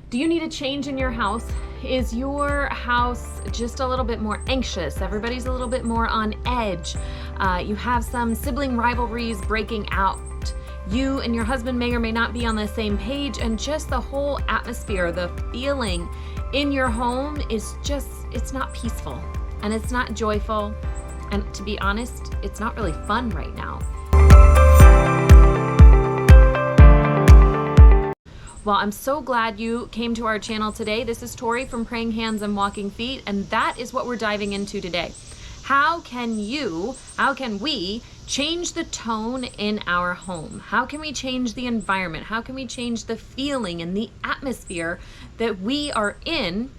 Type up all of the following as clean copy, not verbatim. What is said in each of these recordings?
Do you need a change in your house? Is your house just a little bit more anxious? Everybody's a little bit more on edge. You have some sibling rivalries breaking out. You and your husband may or may not be on the same page, and just the whole atmosphere, the feeling in your home is just, it's not peaceful and it's not joyful. And to be honest, it's not really fun right now. Well, I'm so glad you came to our channel today. This is Tori from Praying Hands and Walking Feet, and that is what we're diving into today. How can we change the tone in our home? How can we change the environment? How can we change the feeling and the atmosphere that we are in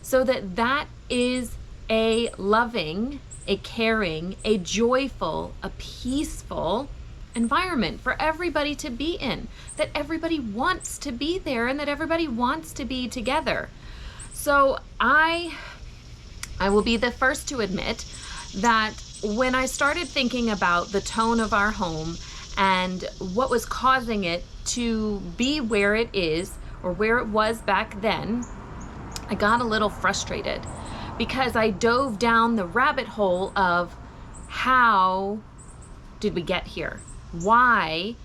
so that that is a loving, a caring, a joyful, a peaceful environment for everybody to be in, that everybody wants to be there and that everybody wants to be together. So I will be the first to admit that when I started thinking about the tone of our home and what was causing it to be where it is or where it was back then, I got a little frustrated because I dove down the rabbit hole of how did we get here? Why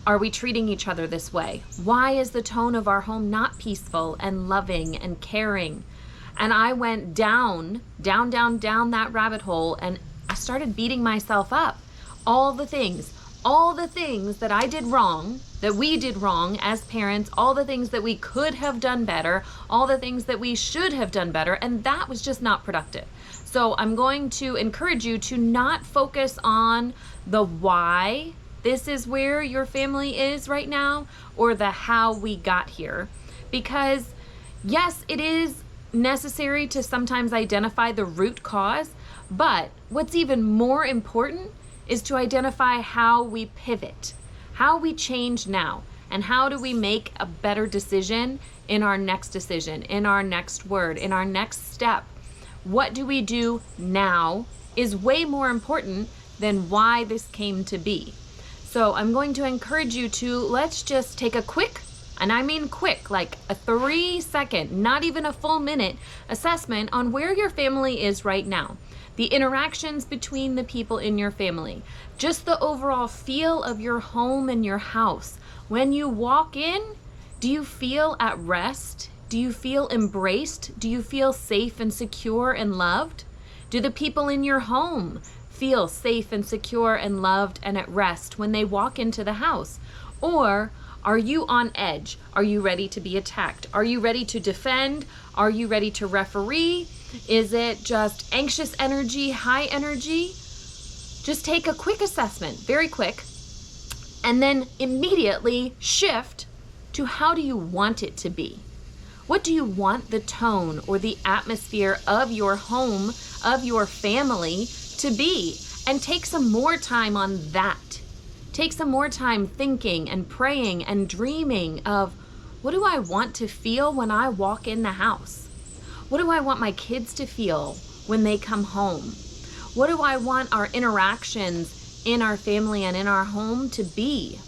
are we treating each other this way? Why is the tone of our home not peaceful and loving and caring? And I went down that rabbit hole, and I started beating myself up. All the things that I did wrong, that we did wrong as parents, all the things that we could have done better, all the things that we should have done better, and that was just not productive. So I'm going to encourage you to not focus on the why this is where your family is right now or the how we got here. Because yes, it is necessary to sometimes identify the root cause, but what's even more important is to identify how we pivot, how we change now, and how do we make a better decision in our next decision, in our next word, in our next step. What do we do now is way more important than why this came to be. So I'm going to encourage you to, let's just take a quick, and I mean quick, like a 3-second, not even a full minute assessment on where your family is right now. The interactions between the people in your family, just the overall feel of your home and your house. When you walk in, do you feel at rest? Do you feel embraced? Do you feel safe and secure and loved? Do the people in your home feel safe and secure and loved and at rest when they walk into the house? Or are you on edge? Are you ready to be attacked? Are you ready to defend? Are you ready to referee? Is it just anxious energy, high energy? Just take a quick assessment, very quick, and then immediately shift to how do you want it to be? What do you want the tone or the atmosphere of your home, of your family to be? And take some more time on that. Take some more time thinking and praying and dreaming of, what do I want to feel when I walk in the house? What do I want my kids to feel when they come home? What do I want our interactions in our family and in our home to be?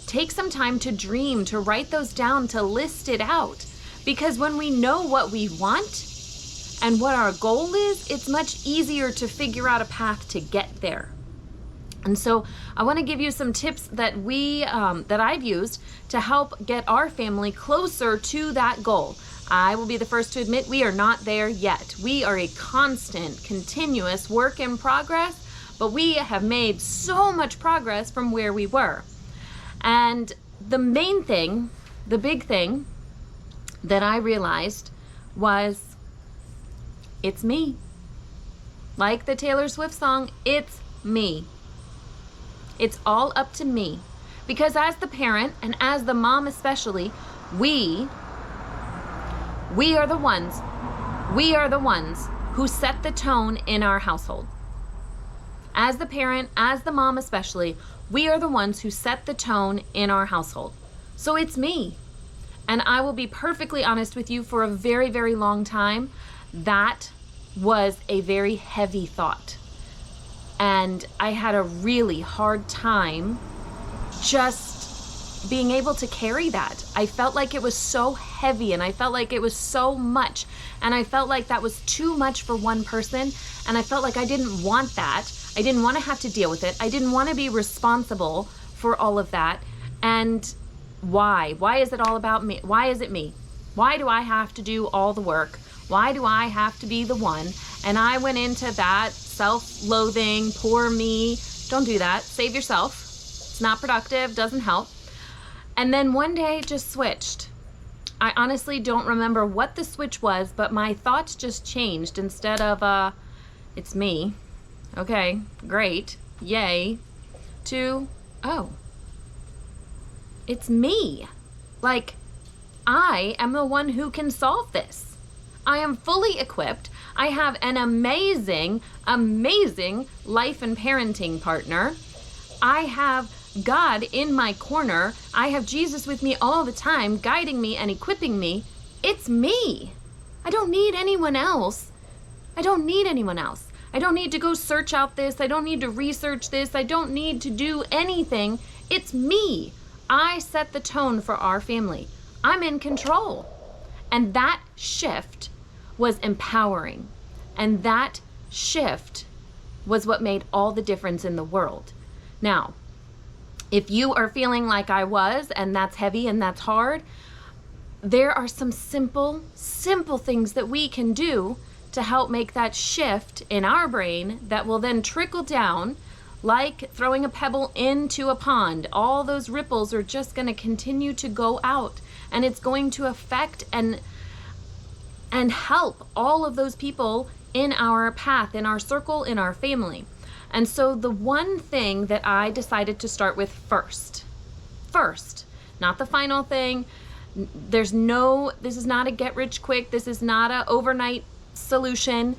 Take some time to dream, to write those down, to list it out. Because when we know what we want and what our goal is, it's much easier to figure out a path to get there. And so I want to give you some tips that that I've used to help get our family closer to that goal. I will be the first to admit we are not there yet. We are a constant, continuous work in progress, but we have made so much progress from where we were. And the main thing, the big thing that I realized was, it's me. Like the Taylor Swift song, it's me. It's all up to me. Because as the parent, and as the mom especially, we are the ones who set the tone in our household. As the parent, as the mom especially, we are the ones who set the tone in our household. So it's me. And I will be perfectly honest with you, for a very, very long time, that was a very heavy thought. And I had a really hard time just being able to carry that. I felt like it was so heavy, and I felt like it was so much, and I felt like that was too much for one person, and I felt like I didn't want that. I didn't want to have to deal with it. I didn't want to be responsible for all of that. And why? Why is it all about me? Why is it me? Why do I have to do all the work? Why do I have to be the one? And I went into that self-loathing, poor me. Don't do that. Save yourself. It's not productive, doesn't help. And then one day it just switched. I honestly don't remember what the switch was, but my thoughts just changed. Instead of, it's me. Okay, great, yay, to, oh, it's me. Like, I am the one who can solve this. I am fully equipped. I have an amazing, amazing life and parenting partner. I have God in my corner. I have Jesus with me all the time, guiding me and equipping me. It's me. I don't need anyone else. I don't need anyone else. I don't need to go search out this. I don't need to research this. I don't need to do anything. It's me. I set the tone for our family. I'm in control. And that shift was empowering. And that shift was what made all the difference in the world. Now, if you are feeling like I was, and that's heavy and that's hard, there are some simple things that we can do to help make that shift in our brain that will then trickle down like throwing a pebble into a pond. All those ripples are just going to continue to go out, and it's going to affect and help all of those people in our path, in our circle, in our family. And so the one thing that I decided to start with first, not the final thing. This is not a get rich quick. This is not an overnight solution.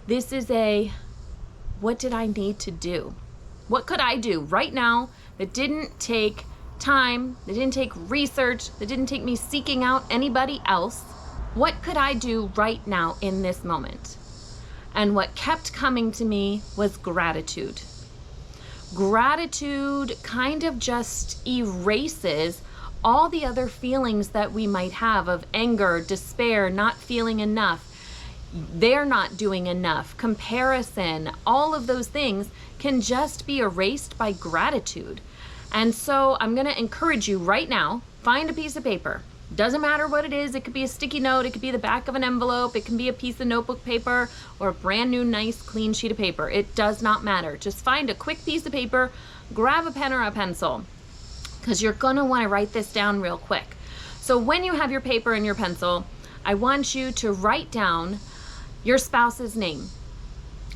This is what did I need to do? What could I do right now that didn't take time, that didn't take research, that didn't take me seeking out anybody else? What could I do right now in this moment? And what kept coming to me was gratitude. Gratitude kind of just erases all the other feelings that we might have of anger, despair, not feeling enough, they're not doing enough, comparison, all of those things can just be erased by gratitude. And so I'm going to encourage you right now, find a piece of paper. Doesn't matter what it is. It could be a sticky note. It could be the back of an envelope. It can be a piece of notebook paper or a brand new, nice, clean sheet of paper. It does not matter. Just find a quick piece of paper, grab a pen or a pencil, because you're going to want to write this down real quick. So when you have your paper and your pencil, I want you to write down your spouse's name.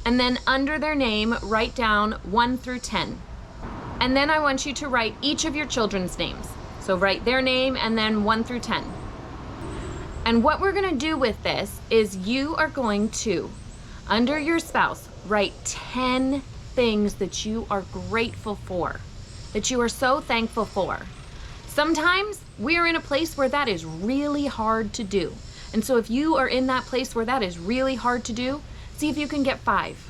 And then under their name, write down 1 through 10. And then I want you to write each of your children's names. So write their name and then 1 through 10. And what we're going to do with this is you are going to, under your spouse, write 10 things that you are grateful for, that you are so thankful for. Sometimes we are in a place where that is really hard to do. And so if you are in that place where that is really hard to do, see if you can get 5.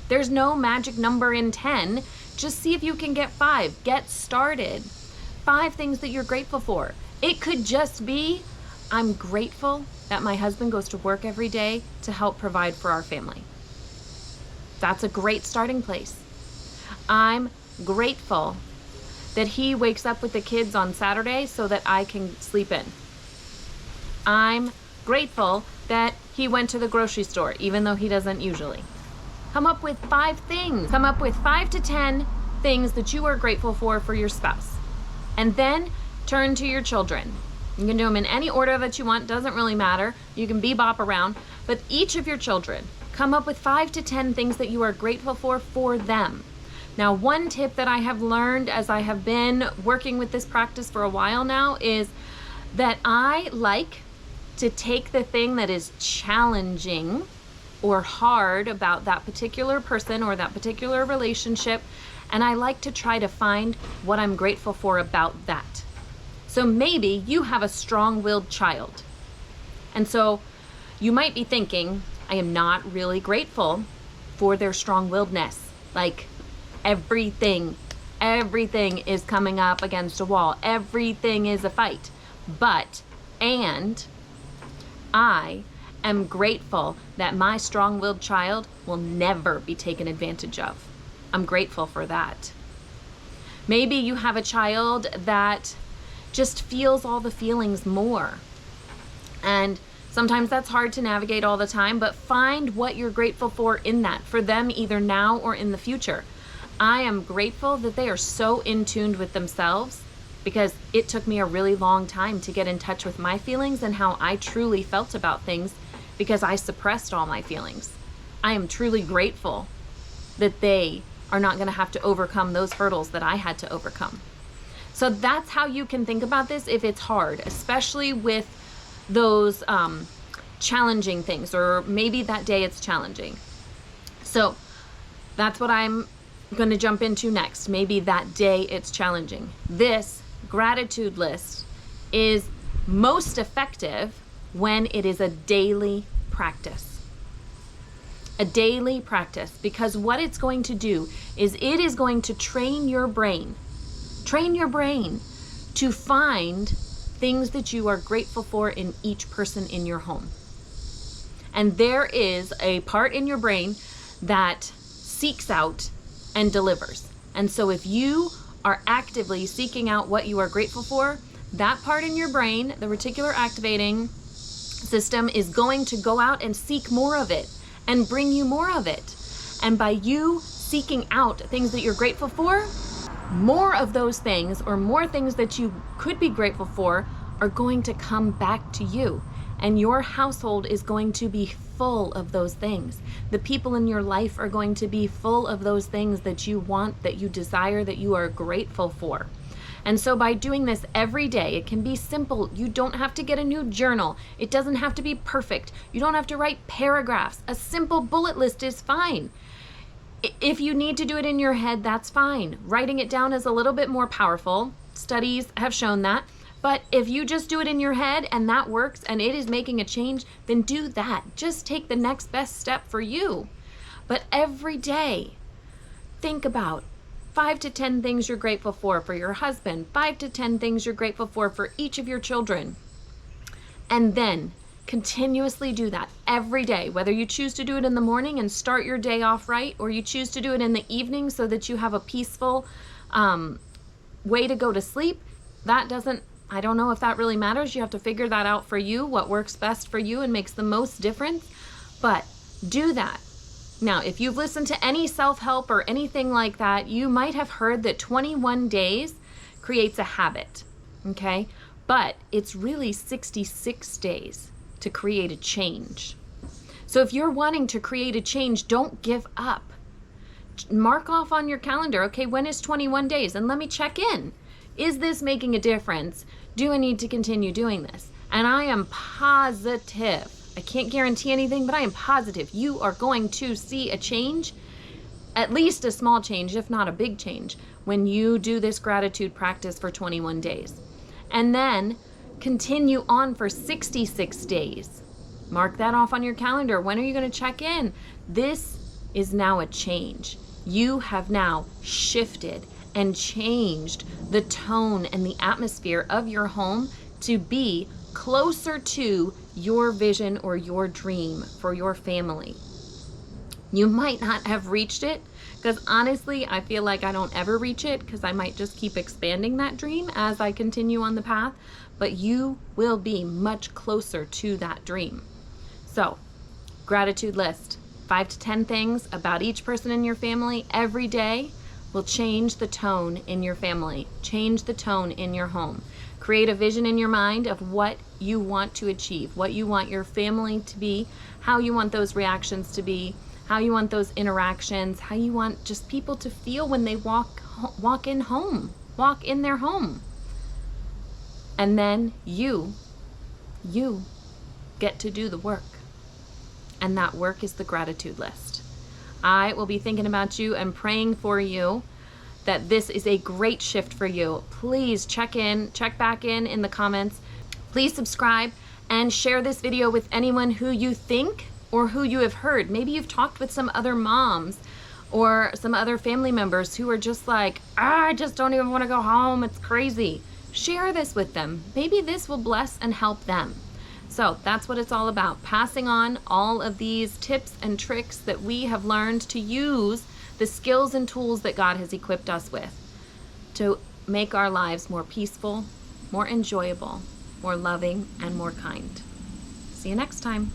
There's no magic number in 10. Just see if you can get 5. Get started. 5 things that you're grateful for. It could just be, I'm grateful that my husband goes to work every day to help provide for our family. That's a great starting place. I'm grateful that he wakes up with the kids on Saturday so that I can sleep in. I'm grateful that he went to the grocery store, even though he doesn't usually. Come up with 5 things. Come up with 5 to 10 things that you are grateful for your spouse. And then turn to your children. You can do them in any order that you want, doesn't really matter. You can bebop around, but each of your children, come up with 5 to 10 things that you are grateful for them. Now, one tip that I have learned as I have been working with this practice for a while now is that I like to take the thing that is challenging or hard about that particular person or that particular relationship, and I like to try to find what I'm grateful for about that. So maybe you have a strong-willed child, and so you might be thinking, I am not really grateful for their strong-willedness. Like everything Everything is coming up against a wall. Everything is a fight. And I am grateful that my strong-willed child will never be taken advantage of. I'm grateful for that. Maybe you have a child that just feels all the feelings more. And sometimes that's hard to navigate all the time, but find what you're grateful for in that, for them either now or in the future. I am grateful that they are so in tune with themselves, because it took me a really long time to get in touch with my feelings and how I truly felt about things, because I suppressed all my feelings. I am truly grateful that they are not going to have to overcome those hurdles that I had to overcome. So that's how you can think about this if it's hard, especially with those challenging things, or maybe that day it's challenging. So that's what I'm going to jump into next. Maybe that day it's challenging. This gratitude list is most effective when it is a daily practice. A daily practice, because what it's going to do is it is going to train your brain to find things that you are grateful for in each person in your home. And there is a part in your brain that seeks out and delivers. And so if you are actively seeking out what you are grateful for, that part in your brain, the reticular activating system, is going to go out and seek more of it and bring you more of it. And by you seeking out things that you're grateful for, more of those things, or more things that you could be grateful for, are going to come back to you. And your household is going to be full of those things. The people in your life are going to be full of those things that you want, that you desire, that you are grateful for. And so by doing this every day, it can be simple. You don't have to get a new journal. It doesn't have to be perfect. You don't have to write paragraphs. A simple bullet list is fine. If you need to do it in your head, that's fine. Writing it down is a little bit more powerful. Studies have shown that. But if you just do it in your head and that works and it is making a change, then do that. Just take the next best step for you. But every day, think about 5 to 10 things you're grateful for your husband, 5 to 10 things you're grateful for each of your children. And then continuously do that every day, whether you choose to do it in the morning and start your day off right, or you choose to do it in the evening so that you have a peaceful way to go to sleep. I don't know if that really matters. You have to figure that out for you, what works best for you and makes the most difference. But do that. Now, if you've listened to any self-help or anything like that, you might have heard that 21 days creates a habit, okay? But it's really 66 days to create a change. So if you're wanting to create a change, don't give up. Mark off on your calendar, okay, when is 21 days? And let me check in. Is this making a difference? Do I need to continue doing this? And I am positive, I can't guarantee anything, but I am positive you are going to see a change, at least a small change, if not a big change, when you do this gratitude practice for 21 days. And then continue on for 66 days. Mark that off on your calendar. When are you going to check in? This is now a change. You have now shifted and changed the tone and the atmosphere of your home to be closer to your vision or your dream for your family. You might not have reached it, because honestly, I feel like I don't ever reach it, because I might just keep expanding that dream as I continue on the path, but you will be much closer to that dream. So, gratitude list, 5 to 10 things about each person in your family every day will change the tone in your family, change the tone in your home. Create a vision in your mind of what you want to achieve, what you want your family to be, how you want those reactions to be, how you want those interactions, how you want just people to feel when they walk in their home. And then you get to do the work. And that work is the gratitude list. I will be thinking about you and praying for you that this is a great shift for you. Please check back in the comments. Please subscribe and share this video with anyone who you think or who you have heard. Maybe you've talked with some other moms or some other family members who are just like, I just don't even want to go home, it's crazy. Share this with them. Maybe this will bless and help them. So that's what it's all about, passing on all of these tips and tricks that we have learned to use, the skills and tools that God has equipped us with to make our lives more peaceful, more enjoyable, more loving, and more kind. See you next time.